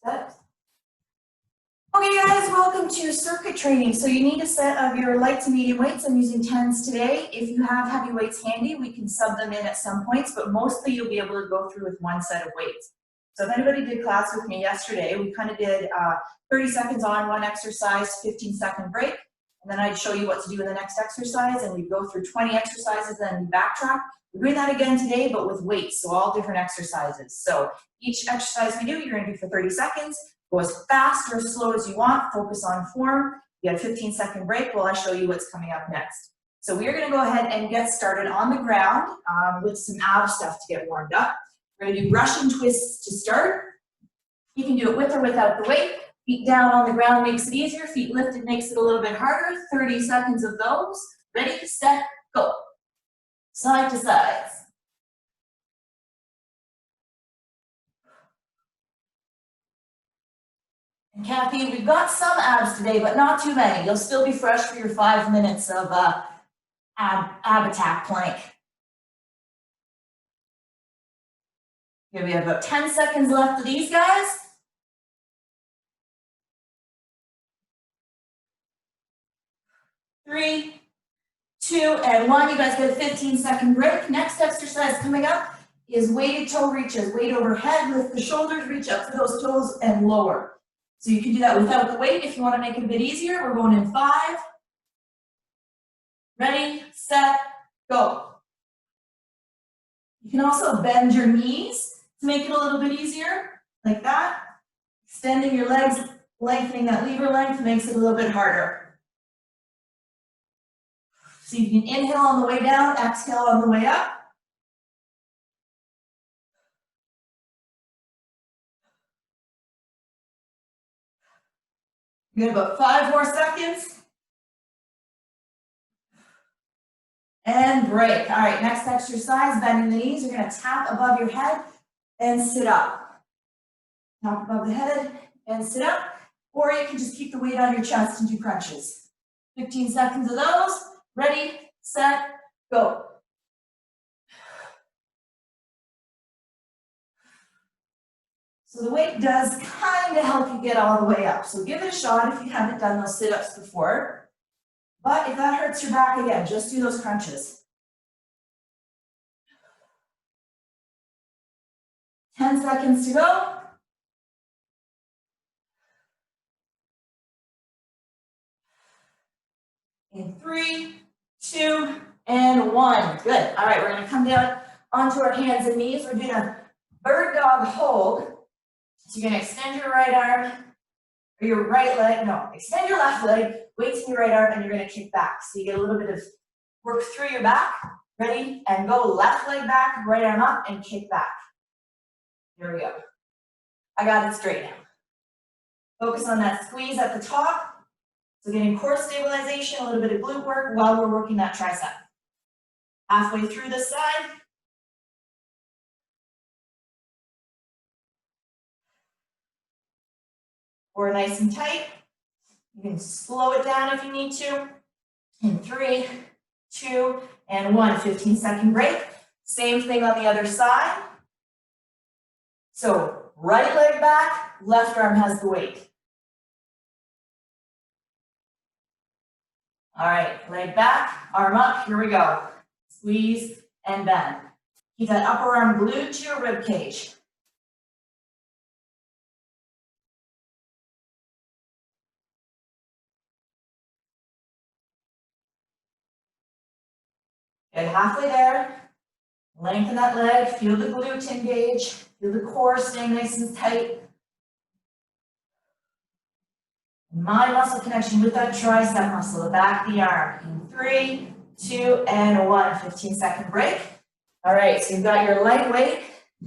Set. Okay guys, welcome to circuit training. So you need a set of your light to medium weights. I'm using 10s today. If you have heavy weights handy, we can sub them in at some points, but mostly you'll be able to go through with one set of weights. So if anybody did class with me yesterday, we kind of did 30 seconds on one exercise, 15-second break, and then I'd show you what to do in the next exercise, and we'd go through 20 exercises, then we backtrack. We're doing that again today, but with weights, so all different exercises. So each exercise we do, you're gonna do for 30 seconds. Go as fast or as slow as you want, focus on form. You have a 15-second break while I show you what's coming up next. So we're gonna go ahead and get started on the ground with some ab stuff to get warmed up. We're gonna do Russian twists to start. You can do it with or without the weight. Feet down on the ground makes it easier. Feet lifted makes it a little bit harder. 30 seconds of those. Ready, set, go. Side to sides. And Kathy, we've got some abs today, but not too many. You'll still be fresh for your 5 minutes of ab attack plank. Here we have about 10 seconds left of these guys. 3, 2, and 1. You guys get a 15-second break. Next exercise coming up is weighted toe reaches. Weight overhead, lift the shoulders, reach up to those toes and lower. So you can do that without the weight if you want to make it a bit easier. We're going in 5. Ready, set, go. You can also bend your knees to make it a little bit easier, like that. Extending your legs, lengthening that lever length makes it a little bit harder. So you can inhale on the way down, exhale on the way up. You got about 5 more seconds. And break. All right, next exercise, bending the knees. You're gonna tap above your head and sit up. Tap above the head and sit up. Or you can just keep the weight on your chest and do crunches. 15 seconds of those. Ready, set, go. So the weight does kind of help you get all the way up. So give it a shot if you haven't done those sit-ups before. But if that hurts your back again, just do those crunches. 10 seconds to go. In 3, 2, and 1. Good. All right, we're going to come down onto our hands and knees. We're doing a bird dog hold. So you're going to extend your right arm, or your right leg, no, extend your left leg, weights in your right arm, and you're going to kick back. So you get a little bit of work through your back. Ready? And go left leg back, right arm up, and kick back. Here we go. I got it straight now. Focus on that squeeze at the top. So getting core stabilization, a little bit of glute work while we're working that tricep. Halfway through this side. Or nice and tight. You can slow it down if you need to. In 3, 2, and 1. 15-second break. Same thing on the other side. So right leg back, left arm has the weight. All right, leg back, arm up, here we go. Squeeze and bend. Keep that upper arm glued to your rib cage. Get halfway there. Lengthen that leg, feel the glute engage, feel the core staying nice and tight. Mind muscle connection with that tricep muscle, the back of the arm. In 3, 2, and 1. 15-second break. All right, so you've got your light weight.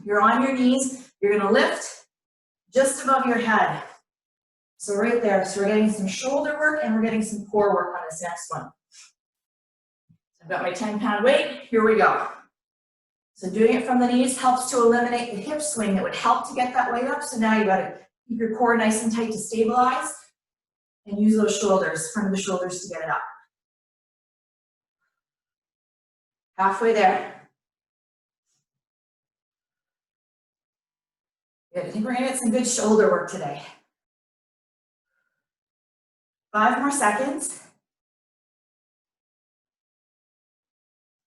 You're on your knees. You're going to lift just above your head. So right there. So we're getting some shoulder work and we're getting some core work on this next one. So I've got my 10-pound weight. Here we go. So doing it from the knees helps to eliminate the hip swing that would help to get that weight up. So now you've got to keep your core nice and tight to stabilize. And use those shoulders, front of the shoulders to get it up. Halfway there. Good, I think we're gonna get some good shoulder work today. 5 more seconds.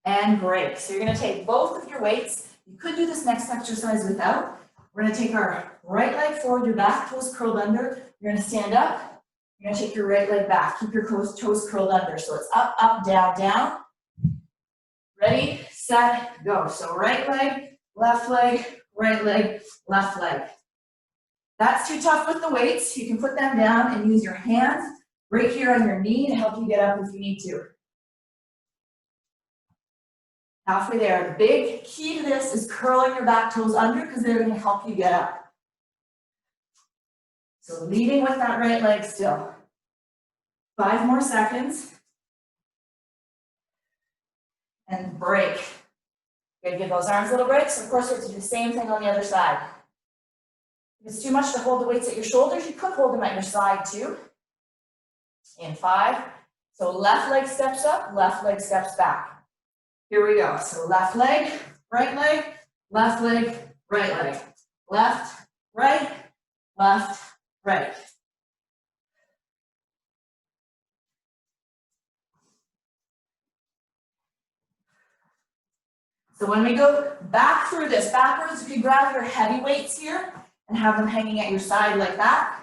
And break. So you're gonna take both of your weights. You could do this next exercise without. We're gonna take our right leg forward, your back toes curled under. You're gonna stand up. You're gonna take your right leg back. Keep your toes curled under. So it's up, up, down, down. Ready, set, go. So right leg, left leg, right leg, left leg. That's too tough with the weights. You can put them down and use your hands right here on your knee to help you get up if you need to. Halfway there. The big key to this is curling your back toes under because they're going to help you get up. So leading with that right leg still. 5 more seconds. And break. Good, give those arms a little break. So of course we have to do the same thing on the other side. If it's too much to hold the weights at your shoulders, you could hold them at your side too. In 5. So left leg steps up, left leg steps back. Here we go. So left leg, right, left leg, right leg. Left, right, left, right. So when we go back through this, backwards, if you grab your heavy weights here and have them hanging at your side like that,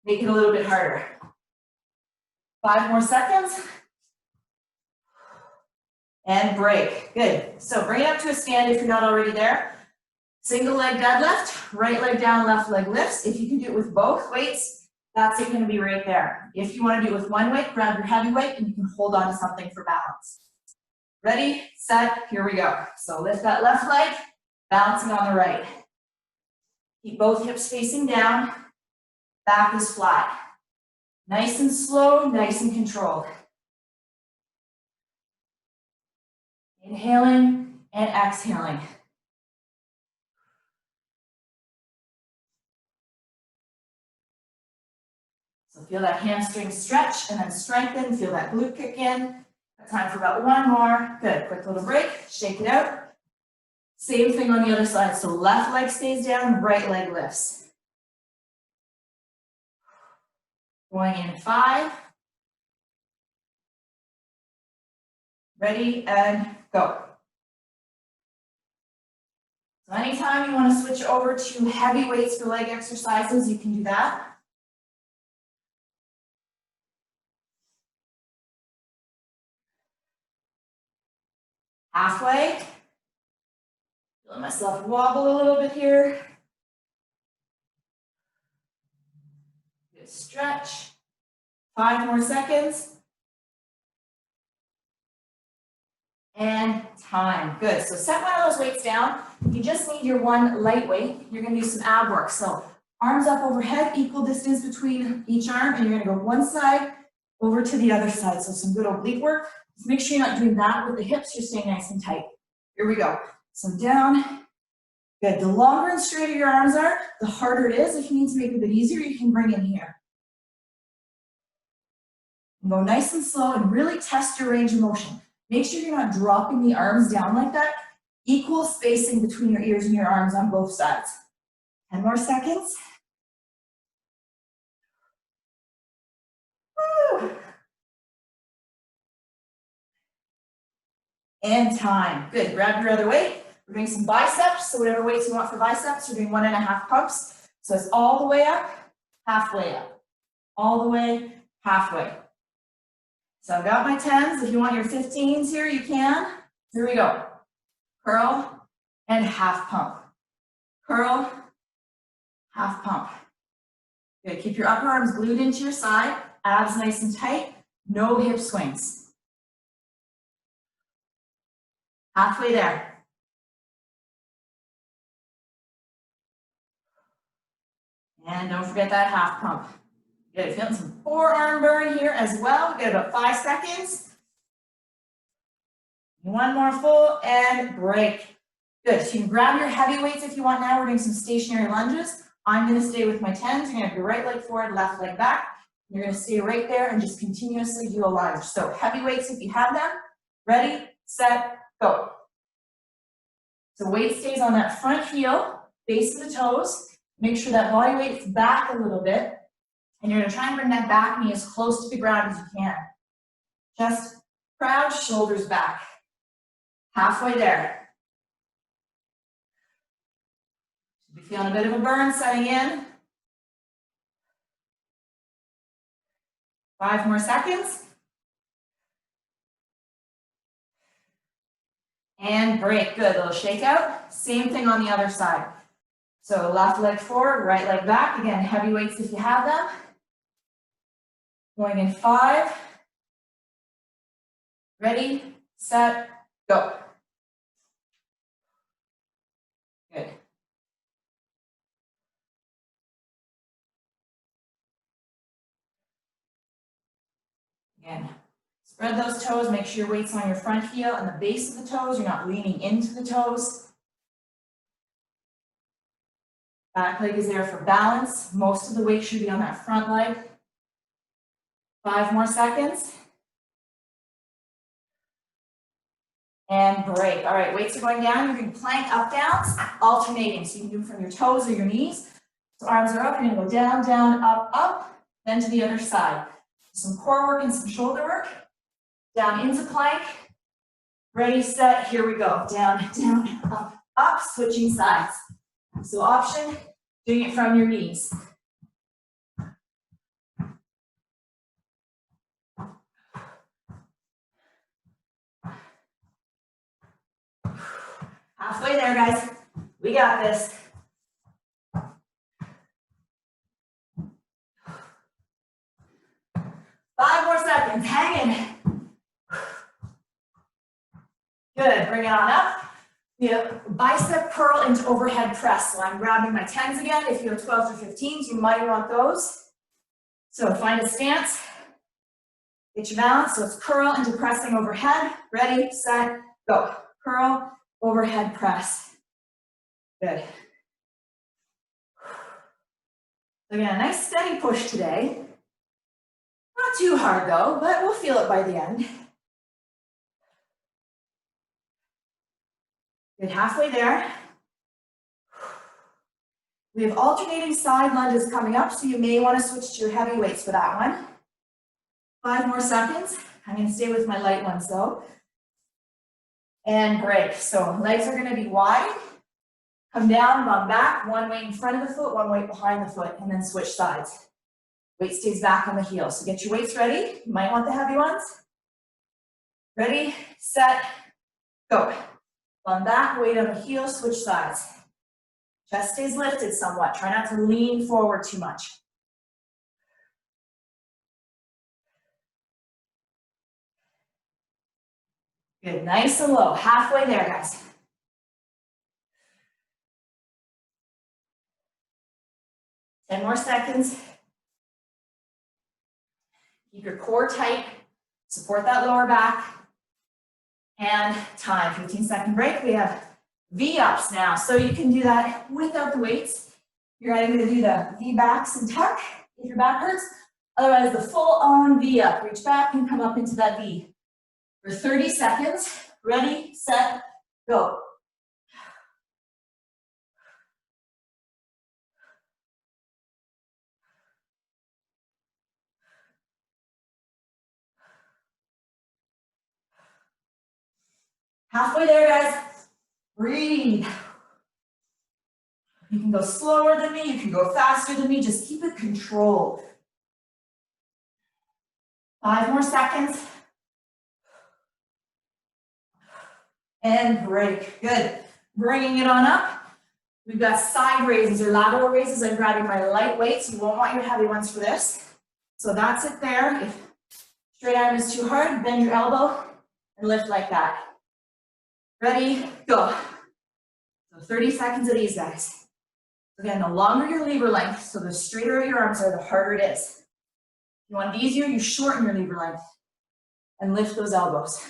make it a little bit harder. 5 more seconds. And break. Good. So bring it up to a stand if you're not already there. Single leg deadlift, right leg down, left leg lifts. If you can do it with both weights, that's it going to be right there. If you want to do it with one weight, grab your heavy weight and you can hold on to something for balance. Ready, set, here we go. So lift that left leg, balancing on the right. Keep both hips facing down, back is flat. Nice and slow, nice and controlled. Inhaling and exhaling. So feel that hamstring stretch and then strengthen. Feel that glute kick in. Got time for about 1 more. Good, quick little break, shake it out. Same thing on the other side. So left leg stays down, right leg lifts. Going in 5. Ready, and go. So anytime you want to switch over to heavy weights for leg exercises, you can do that. Halfway. Let myself wobble a little bit here. Good stretch. 5 more seconds. And time. Good. So set one of those weights down. You just need your one light weight. You're going to do some ab work. So arms up overhead, equal distance between each arm, and you're going to go one side over to the other side. So some good oblique work. Just make sure you're not doing that with the hips. You're staying nice and tight. Here we go. So down. Good. The longer and straighter your arms are, the harder it is. If you need to make it a bit easier, you can bring in here. And go nice and slow and really test your range of motion. Make sure you're not dropping the arms down like that. Equal spacing between your ears and your arms on both sides. 10 more seconds. Woo. And time. Good. Grab your other weight. We're doing some biceps. So whatever weights you want for biceps, we're doing 1.5 pumps. So it's all the way up, halfway up. All the way, halfway. So I've got my 10s. If you want your 15s here, you can. Here we go. Curl and half pump. Curl, half pump. Good. Keep your upper arms glued into your side. Abs nice and tight. No hip swings. Halfway there. And don't forget that half pump. Good, feeling some forearm burn here as well. Get about 5 seconds. 1 more full and break. Good, so you can grab your heavy weights if you want now. We're doing some stationary lunges. I'm gonna stay with my 10s. You're gonna have your right leg forward, left leg back. You're gonna stay right there and just continuously do a lunge. So heavy weights if you have them. Ready, set, go. So weight stays on that front heel, base of the toes. Make sure that body weight's back a little bit, and you're gonna try and bring that back knee as close to the ground as you can. Chest proud, shoulders back. Halfway there. Should be feeling a bit of a burn setting in. 5 more seconds. And break, good, little shake out. Same thing on the other side. So left leg forward, right leg back. Again, heavy weights if you have them. Going in 5. Ready, set, go. Good. Again, spread those toes, make sure your weight's on your front heel and the base of the toes. You're not leaning into the toes. Back leg is there for balance. Most of the weight should be on that front leg. 5 more seconds. And break. All right, weights are going down. You're going to plank up, downs, alternating. So you can do it from your toes or your knees. So arms are up. You're going to go down, down, up, up, then to the other side. Some core work and some shoulder work. Down into plank. Ready, set, here we go. Down, down, up, up, switching sides. So option, doing it from your knees. Halfway there, guys. We got this. Five more seconds, hang in. Good, bring it on up. Yeah, bicep curl into overhead press. So I'm grabbing my 10s again. If you have 12s or 15s, you might want those. So find a stance, get your balance. So it's curl into pressing overhead. Ready, set, go. Curl, overhead press. Good. Again, a nice steady push today. Not too hard though, but we'll feel it by the end. Good, halfway there. We have alternating side lunges coming up, so you may want to switch to your heavy weights for that one. 5 more seconds. I'm going to stay with my light ones though. And break. So legs are going to be wide. Come down, bum back, one weight in front of the foot, one weight behind the foot, and then switch sides. Weight stays back on the heel. So get your weights ready. You might want the heavy ones. Ready, set, go. Bum back, weight on the heel, switch sides. Chest stays lifted somewhat. Try not to lean forward too much. Good, nice and low. Halfway there, guys. Ten more seconds. Keep your core tight. Support that lower back. And time, 15-second break. We have V-ups now. So you can do that without the weights. You're either going to do the V-backs and tuck if your back hurts. Otherwise, the full-on V-up. Reach back and come up into that V. For 30 seconds. Ready, set, go. Halfway there, guys. Breathe. You can go slower than me, you can go faster than me, just keep it controlled. 5 more seconds. And break, good. Bringing it on up. We've got side raises or lateral raises. I'm grabbing my light weights. You won't want your heavy ones for this. So that's it there. If straight arm is too hard, bend your elbow and lift like that. Ready, go. So 30 seconds of these guys. Again, the longer your lever length, so the straighter your arms are, the harder it is. If you want it easier, you shorten your lever length and lift those elbows.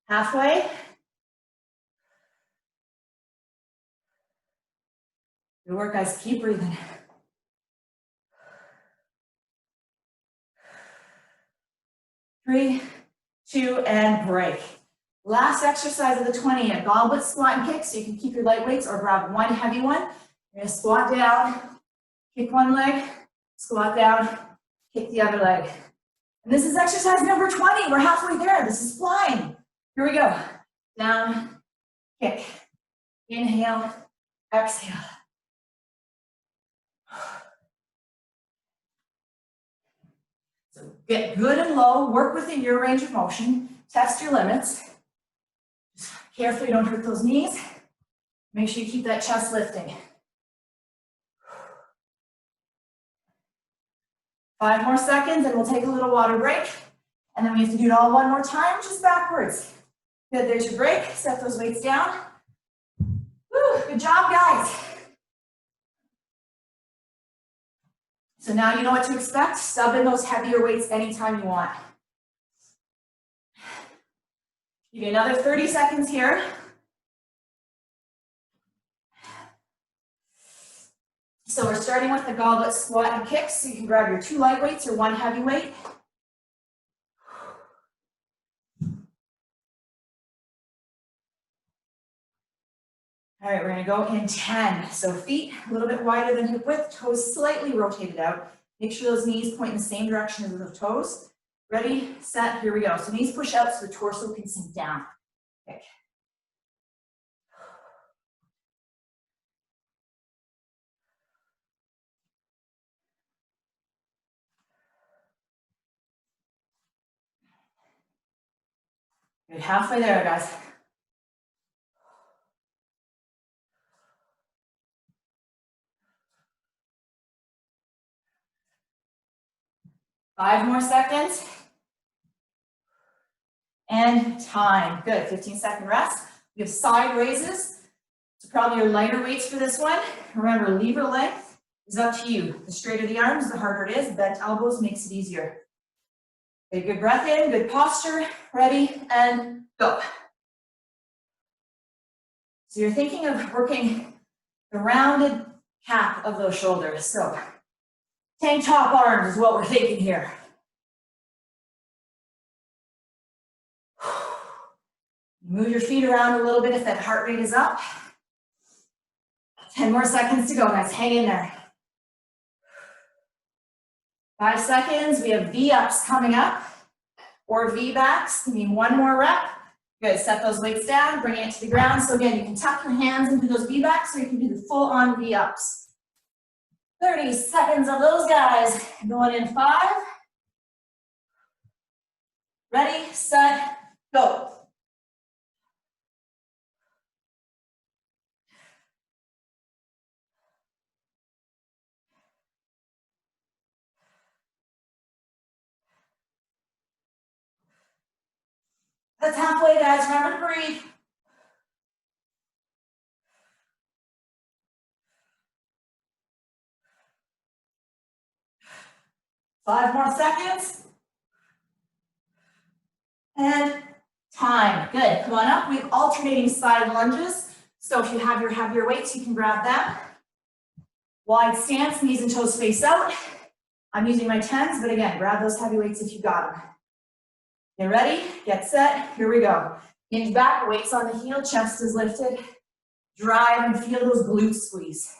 Halfway. Good work, guys. Keep breathing. 3, 2, and break. Last exercise of the 20, a goblet squat and kick, so you can keep your light weights or grab one heavy one. You're gonna squat down, kick one leg, squat down, kick the other leg. And this is exercise number 20. We're halfway there. This is flying. Here we go. Down, kick. Inhale, exhale. So get good and low, work within your range of motion, test your limits. Just carefully don't hurt those knees. Make sure you keep that chest lifting. 5 more seconds and we'll take a little water break. And then we have to do it all one more time, just backwards. Good, there's your break. Set those weights down. Woo, good job, guys. So now you know what to expect. Sub in those heavier weights anytime you want. Give you another 30 seconds here. So we're starting with the goblet squat and kicks. So you can grab your 2 light weights or 1 heavy weight. All right, we're gonna go in 10. So feet a little bit wider than hip width, toes slightly rotated out. Make sure those knees point in the same direction as the toes. Ready, set, here we go. So knees push out so the torso can sink down. Kick. Good, halfway there, guys. Five more seconds. And time. Good, 15-second rest. We have side raises. So probably your lighter weights for this one. Remember, lever length is up to you. The straighter the arms, the harder it is. Bent elbows makes it easier. Take a good breath in, good posture. Ready, and go. So you're thinking of working the rounded cap of those shoulders. So tank top arms is what we're thinking here. Move your feet around a little bit if that heart rate is up. 10 more seconds to go, guys. Hang in there. 5 seconds. We have V-ups coming up or V-backs. You need 1 more rep. Good. Set those weights down, bring it to the ground. So again, you can tuck your hands into those V-backs or you can do the full-on V-ups. 30 seconds of those guys. Going in 5. Ready, set, go. That's halfway, guys. Remember to breathe. Five more seconds. And time. Good. Come on up. We have alternating side lunges. So if you have your heavier weights, you can grab them. Wide stance, knees and toes face out. I'm using my 10s, but again, grab those heavy weights if you got them. Get ready, get set, here we go. Hinge back, weights on the heel, chest is lifted. Drive and feel those glutes squeeze.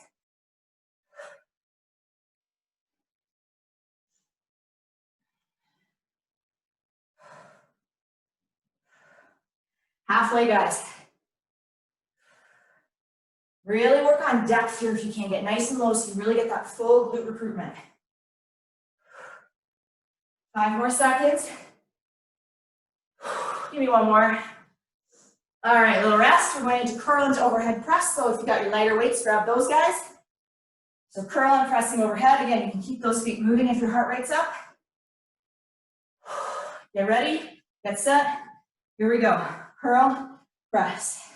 Halfway, guys. Really work on depth here if you can. Get nice and low so you really get that full glute recruitment. 5 more seconds. Give me 1 more. All right, little rest. We're going into curl into overhead press. So if you got your lighter weights, grab those guys. So curl and pressing overhead. Again, you can keep those feet moving if your heart rate's up. Get ready, get set. Here we go. Curl, press.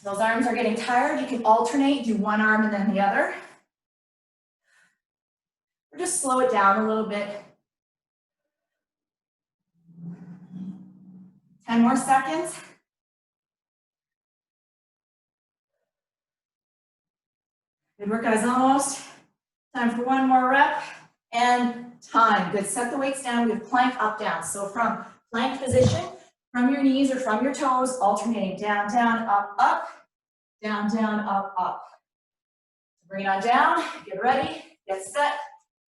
Those arms are getting tired. You can alternate, do one arm and then the other. Or just slow it down a little bit. 10 more seconds. Good work, guys, almost. Time for 1 more rep. and time. Good, set the weights down. We have plank, up, down. So from plank position, from your knees or from your toes, alternating down, down, up, up, down, down, up, up. Bring it on down, get ready, get set.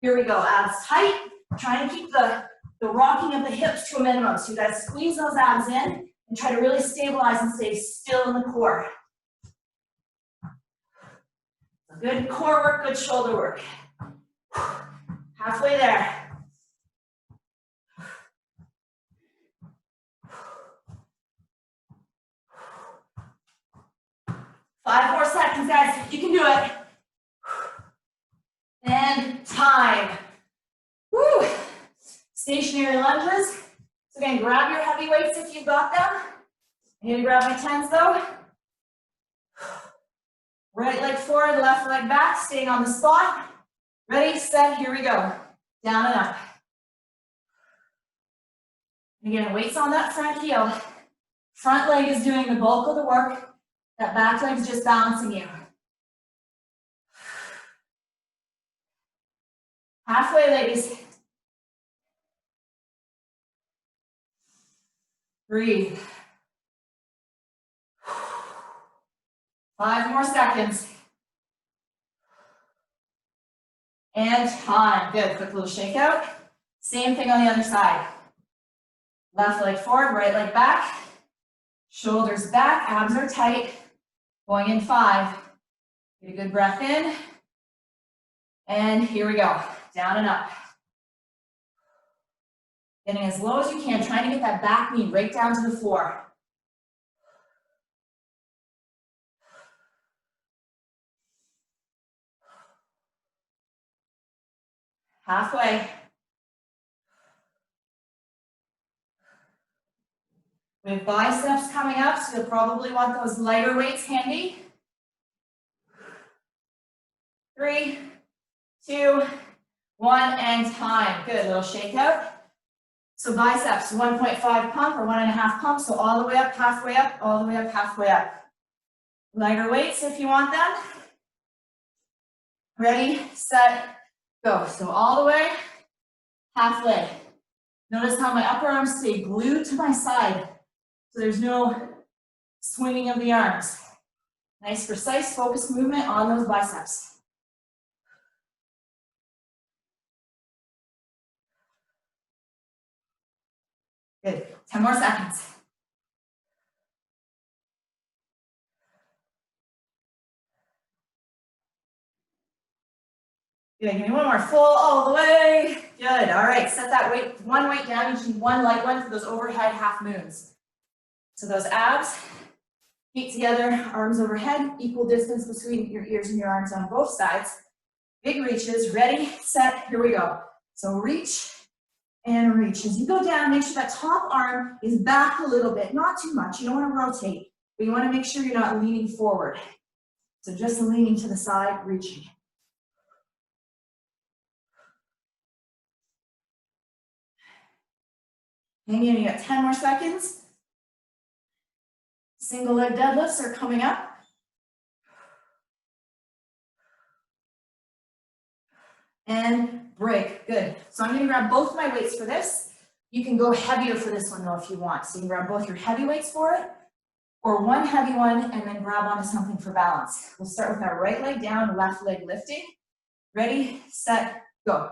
Here we go, abs tight. Trying to keep the rocking of the hips to a minimum. So you guys squeeze those abs in and try to really stabilize and stay still in the core. Good core work, good shoulder work. Halfway there. Five more seconds, guys. You can do it. And time. Woo! Stationary lunges. So again, grab your heavy weights if you've got them. I need to grab my 10s though. Right leg forward, left leg back, staying on the spot. Ready, set, here we go. Down and up. Again, weights on that front heel. Front leg is doing the bulk of the work. That back leg's just balancing you. Halfway, ladies. Breathe. 5 more seconds. And time. Good. Quick little shake out. Same thing on the other side. Left leg forward, right leg back. Shoulders back, abs are tight. Going in 5. Get a good breath in. And here we go. Down and up. Getting as low as you can, trying to get that back knee right down to the floor. Halfway. We have biceps coming up, so you'll probably want those lighter weights handy. 3, 2, 1, and time. Good, little shake out. So biceps, 1.5 pump or 1.5 pump, so all the way up, halfway up, all the way up, halfway up. Lighter weights if you want them. Ready, set, go. So all the way, halfway. Notice how my upper arms stay glued to my side, so there's no swinging of the arms. Nice, precise, focused movement on those biceps. Good, 10 more seconds. Good, give me one more, full all the way. Good, all right, set that weight, one weight down, you need one light one for those overhead half moons. So those abs, feet together, arms overhead, equal distance between your ears and your arms on both sides. Big reaches, ready, set, here we go. So reach and reach. As you go down, make sure that top arm is back a little bit, not too much. You don't want to rotate, but you want to make sure you're not leaning forward. So just leaning to the side, reaching. Hang in, you got 10 more seconds. Single leg deadlifts are coming up. And break, good. So I'm gonna grab both my weights for this. You can go heavier for this one though if you want. So you can grab both your heavy weights for it, or one heavy one and then grab onto something for balance. We'll start with our right leg down, left leg lifting. Ready, set, go.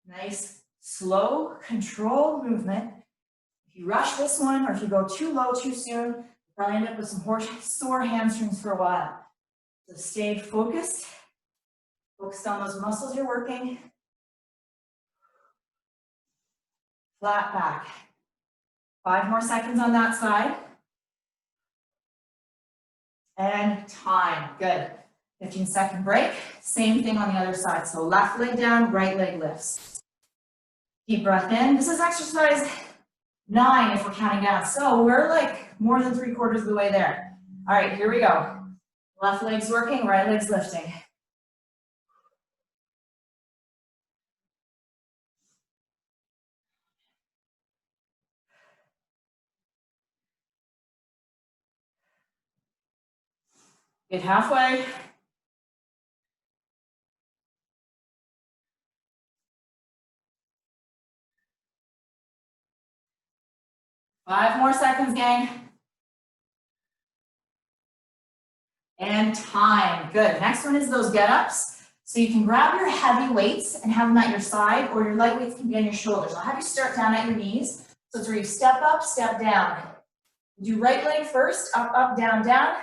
Nice, slow, controlled movement. If you rush this one, or if you go too low too soon, you'll probably end up with some sore hamstrings for a while. So stay focused. Focused on those muscles you're working. Flat back. 5 more seconds on that side. And time, good. 15-second break. Same thing on the other side. So left leg down, right leg lifts. Deep breath in. This is exercise 9 if we're counting down. So we're like more than 3/4 of the way there. All right, here we go. Left leg's working, right leg's lifting. Get halfway. Five more seconds, gang. And time. Good. Next one is those get-ups. So you can grab your heavy weights and have them at your side, or your light weights can be on your shoulders. I'll have you start down at your knees. So it's where you step up, step down. Do right leg first, up, up, down, down.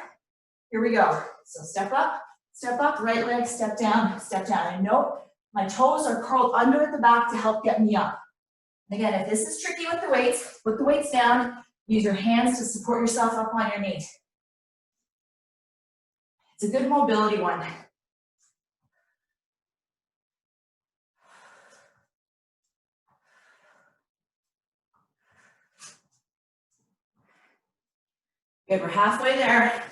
Here we go. So step up, right leg, step down, step down. And note, my toes are curled under at the back to help get me up. And again, if this is tricky with the weights, put the weights down, use your hands to support yourself up on your knees. It's a good mobility one. Good, we're halfway there.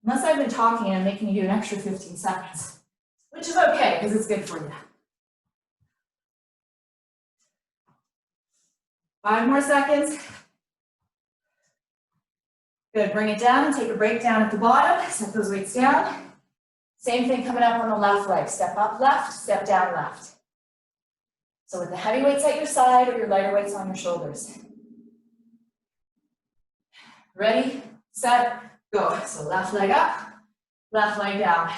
Unless I've been talking, I'm making you do an extra 15 seconds, which is okay, because it's good for you. 5 more seconds. Good, bring it down and take a break down at the bottom. Set those weights down. Same thing coming up on the left leg. Step up left, step down left. So with the heavy weights at your side or your lighter weights on your shoulders. Ready, set, go. So left leg up, left leg down.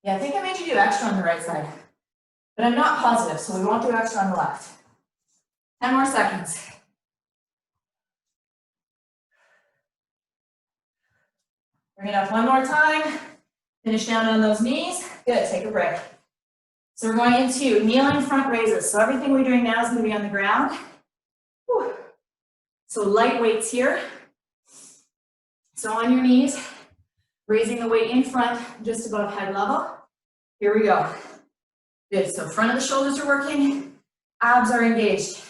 Yeah, I think I made you do extra on the right side, but I'm not positive, so we won't do extra on the left. 10 more seconds. Bring it up one more time. Finish down on those knees. Good, take a break. So we're going into kneeling front raises. So everything we're doing now is going to be on the ground. Whew. So light weights here. So on your knees, raising the weight in front, just above head level. Here we go. Good, so front of the shoulders are working, abs are engaged.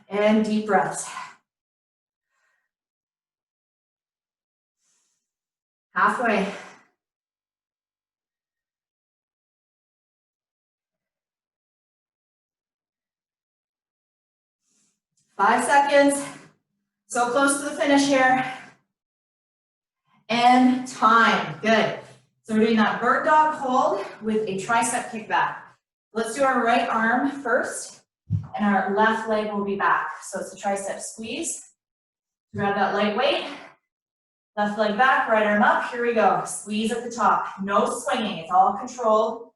And deep breaths. Halfway. Five seconds. So close to the finish here. And time. Good. So we're doing that bird dog hold with a tricep kickback. Let's do our right arm first, and our left leg will be back. So it's a tricep squeeze. Grab that light weight. Left leg back, right arm up. Here we go. Squeeze at the top. No swinging. It's all controlled.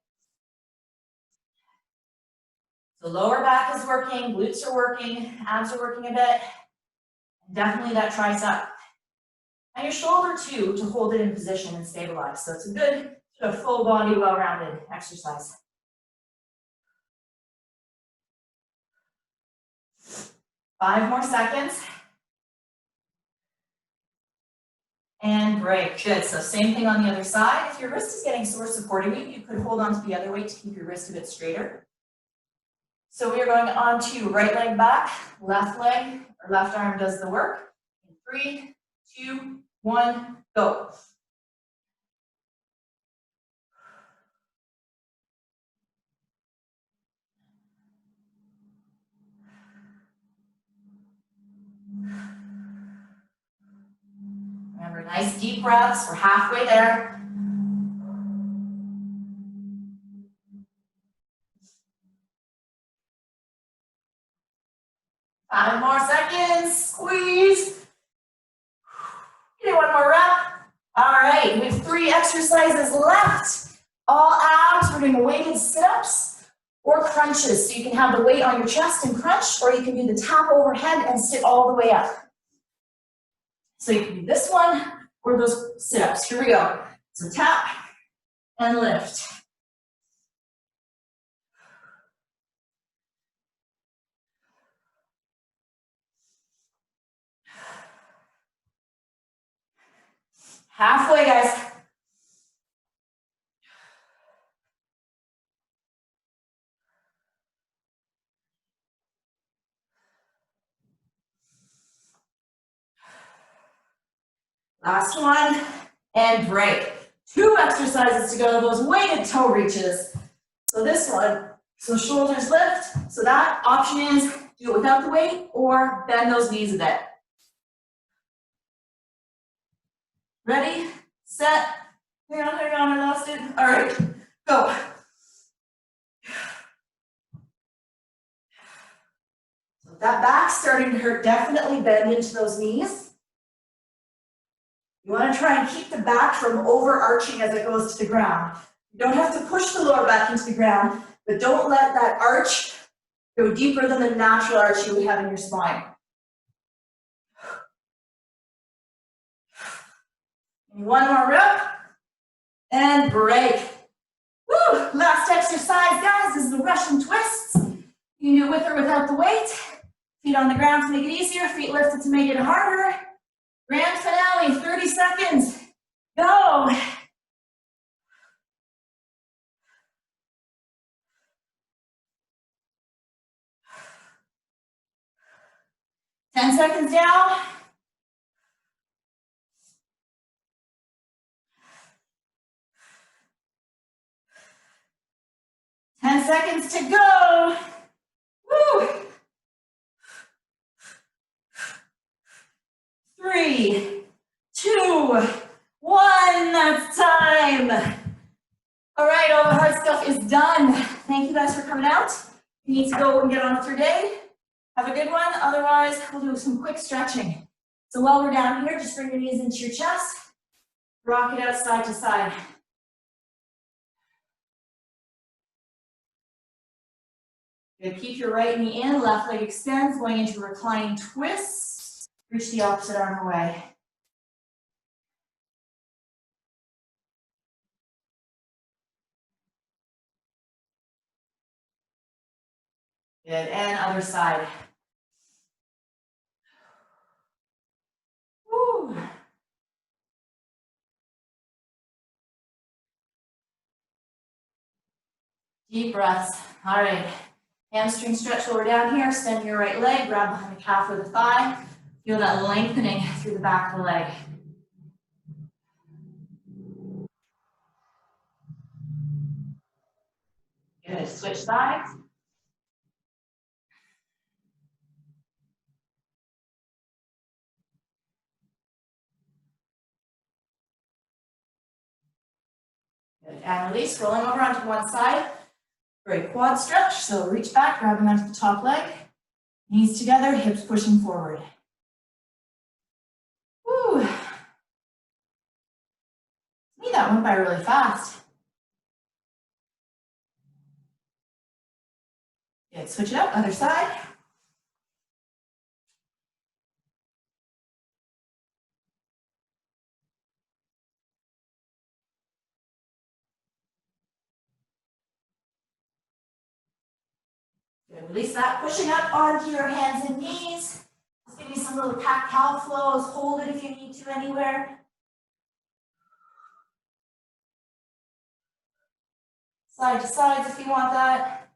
The lower back is working, glutes are working, abs are working a bit. Definitely that tricep. And your shoulder too, to hold it in position and stabilize. So it's a good sort of full body, well-rounded exercise. Five more seconds. And break. Good. So same thing on the other side. If your wrist is getting sore supporting you, you could hold on to the other weight to keep your wrist a bit straighter. So we are going on to right leg back, left leg, or left arm does the work. In 3, 2, 1, go. Remember, nice deep breaths. We're halfway there. Five more seconds. Squeeze. Get one more rep. All right, we have 3 exercises left. All abs. We're doing weighted sit-ups or crunches. So you can have the weight on your chest and crunch, or you can do the tap overhead and sit all the way up. So you can do this one or those sit-ups. Here we go. So tap and lift. Halfway, guys. Last one. and break. 2 exercises to go, those weighted toe reaches. So this one, so shoulders lift. So that option is do it without the weight or bend those knees a bit. Ready, set, hang on, I lost it. All right, go. So if that back's starting to hurt, definitely bend into those knees. You want to try and keep the back from overarching as it goes to the ground. You don't have to push the lower back into the ground, but don't let that arch go deeper than the natural arch you would have in your spine. And one more rep, and break. Woo! Last exercise, guys, is the Russian twists. You can do it with or without the weight. Feet on the ground to make it easier, feet lifted to make it harder. Grand finale, 30 seconds. Go. Ten seconds down. 10 seconds to go. Woo. 3, 2, 1, that's time. All right, all the hard stuff is done. Thank you guys for coming out. You need to go and get on with your day. Have a good one. Otherwise, we'll do some quick stretching. So while we're down here, just bring your knees into your chest. Rock it out side to side. Good. Keep your right knee in, left leg extends, going into a reclining twist. Reach the opposite arm away. Good, and other side. Woo. Deep breaths. All right. Hamstring stretch while we're down here. Extend your right leg, grab behind the calf or the thigh. Feel that lengthening through the back of the leg. Good. Switch sides. Good. And release. Rolling over onto one side. Great quad stretch. So reach back, grabbing onto the top leg. Knees together, hips pushing forward. Woo. To me, that went by really fast. Good. Switch it up. Other side. Good. Release that. Pushing up onto your hands and knees. Just give me some little cat-cow flows. Hold it if you need to anywhere. Side to sides if you want that.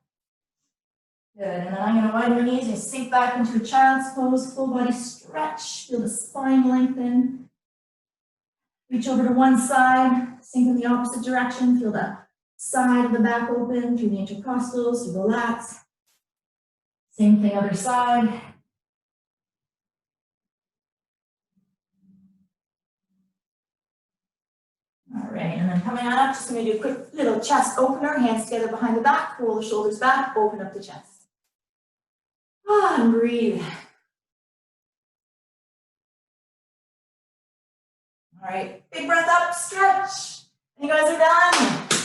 Good. And then I'm going to widen my knees and sink back into a child's pose. Full body stretch. Feel the spine lengthen. Reach over to one side. Sink in the opposite direction. Feel the side of the back open through the intercostals, through the lats. Same thing, other side. All right, and then coming on up, just going to do a quick little chest opener, hands together behind the back, roll the shoulders back, open up the chest. And breathe. All right, big breath up, stretch. And you guys are done.